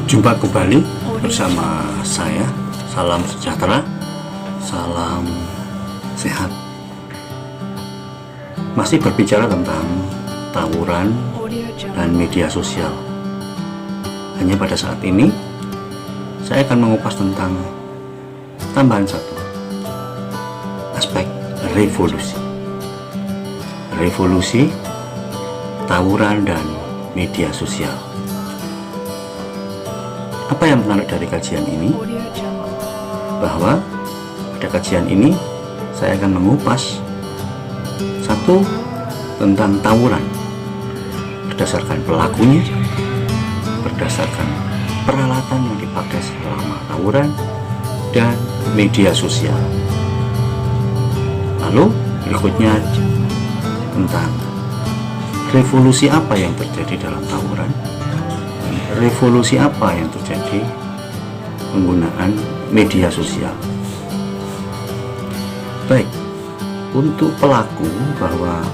Jumpa kembali bersama saya. Salam sejahtera, salam sehat. Masih berbicara tentang tawuran dan media sosial. Hanya pada saat ini saya akan mengupas tentang tambahan satu, aspek revolusi. Revolusi, tawuran, dan media sosial. Apa yang menarik dari kajian ini? Bahwa pada kajian ini saya akan mengupas satu, tentang tawuran berdasarkan pelakunya, berdasarkan peralatan yang dipakai selama tawuran, dan media sosial. Lalu berikutnya tentang revolusi apa yang terjadi dalam tawuran, revolusi apa yang terjadi penggunaan media sosial. Baik, untuk pelaku bahwa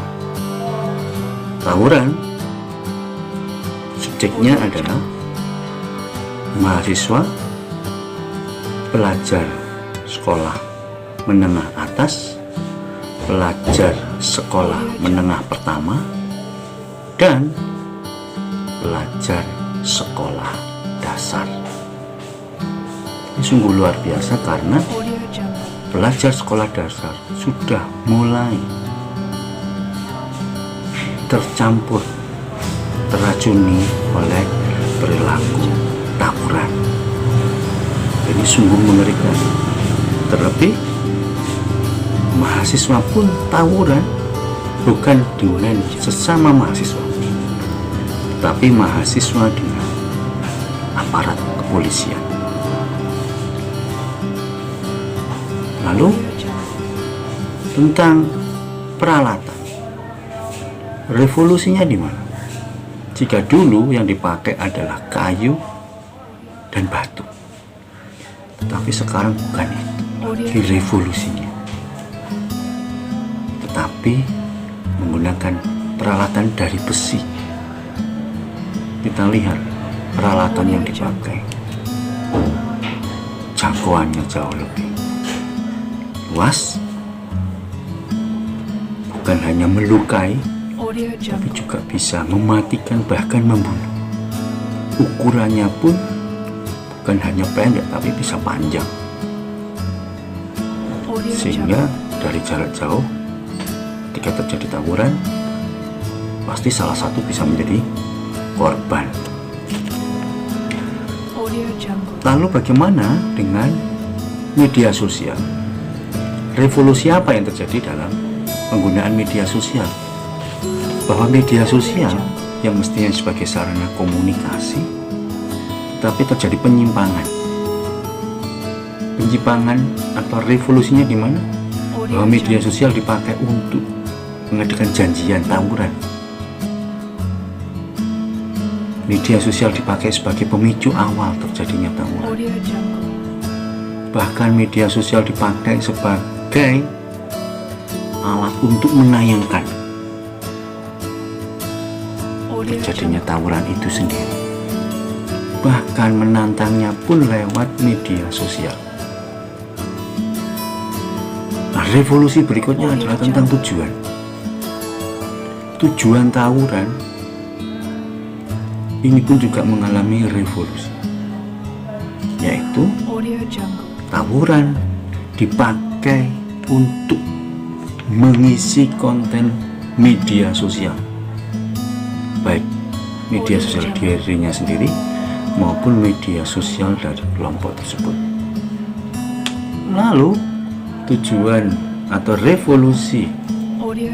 tawuran subjeknya adalah mahasiswa pelajar sekolah menengah atas, pelajar sekolah menengah pertama, dan pelajar sekolah dasar. Ini sungguh luar biasa karena pelajar sekolah dasar sudah mulai tercampur, teracuni oleh perilaku tawuran. Ini sungguh mengerikan. Terlebih mahasiswa pun tawuran bukan dengan sesama mahasiswa, tapi mahasiswa dengan aparat kepolisian. Lalu tentang peralatan, revolusinya di mana? Jika dulu yang dipakai adalah kayu dan batu, tetapi sekarang bukan itu revolusinya, tetapi menggunakan peralatan dari besi. Kita lihat peralatan yang dipakai, jangkauannya jauh lebih luas, bukan hanya melukai, tapi juga bisa mematikan, bahkan membunuh. Ukurannya pun bukan hanya pendek, tapi bisa panjang, sehingga dari jarak jauh ketika terjadi tawuran pasti salah satu bisa menjadi korban. Lalu bagaimana dengan media sosial? Revolusi apa yang terjadi dalam penggunaan media sosial? Bahwa media sosial yang mestinya sebagai sarana komunikasi, tapi terjadi penyimpangan. Penyimpangan atau revolusinya di mana? Bahwa media sosial dipakai untuk mengadakan janjian tawuran. Media sosial dipakai sebagai pemicu awal terjadinya tawuran. Bahkan media sosial dipakai sebagai alat untuk menayangkan terjadinya tawuran itu sendiri. Bahkan menantangnya pun lewat media sosial. Nah, revolusi berikutnya adalah tentang tujuan. Tujuan tawuran ini pun juga mengalami revolusi, yaitu tawuran dipakai untuk mengisi konten media sosial, baik media sosial dirinya sendiri maupun media sosial dari kelompok tersebut. Lalu tujuan atau revolusi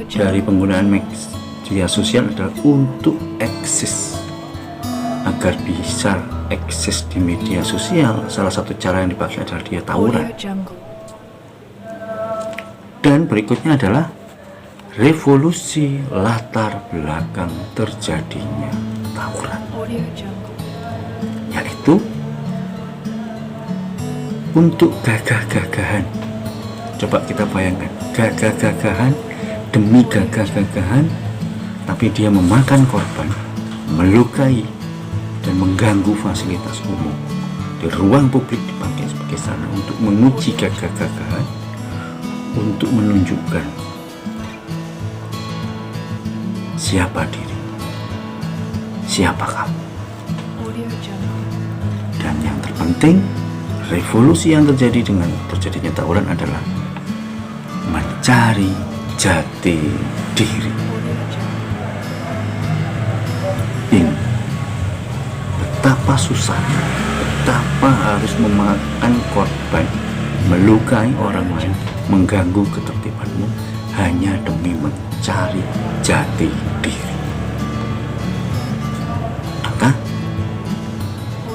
dari penggunaan media sosial adalah untuk eksis, agar bisa eksis di media sosial. Salah satu cara yang dipakai adalah dia tawuran. Dan berikutnya adalah revolusi latar belakang terjadinya tawuran, yaitu untuk gagah-gagahan. Coba kita bayangkan, gagah-gagahan demi gagah-gagahan, tapi dia memakan korban, melukai, dan mengganggu fasilitas umum. Di ruang publik dipakai sebagai sarana untuk menguji gagah-gagahan, untuk menunjukkan siapa diri, siapa kamu. Dan yang terpenting, revolusi yang terjadi dengan terjadinya tawuran adalah mencari jati diri. Ini betapa susahnya, betapa harus memakan korban, melukai orang lain, mengganggu ketertibanmu hanya demi mencari jati diri. Maka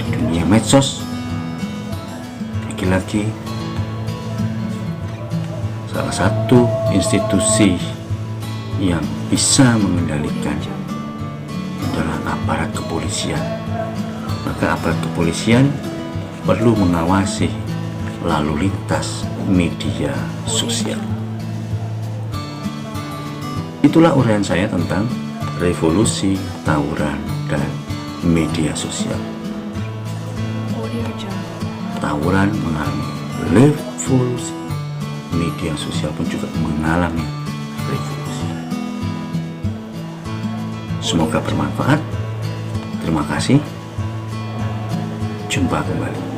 di dunia medsos, lagi-lagi salah satu institusi yang bisa mengendalikan adalah aparat kepolisian. Maka aparat kepolisian perlu mengawasi lalu lintas media sosial. Itulah uraian saya tentang revolusi, tawuran, dan media sosial. Tawuran mengalami revolusi, media sosial pun juga mengalami revolusi. Semoga bermanfaat. Terima kasih. Jumpa kembali.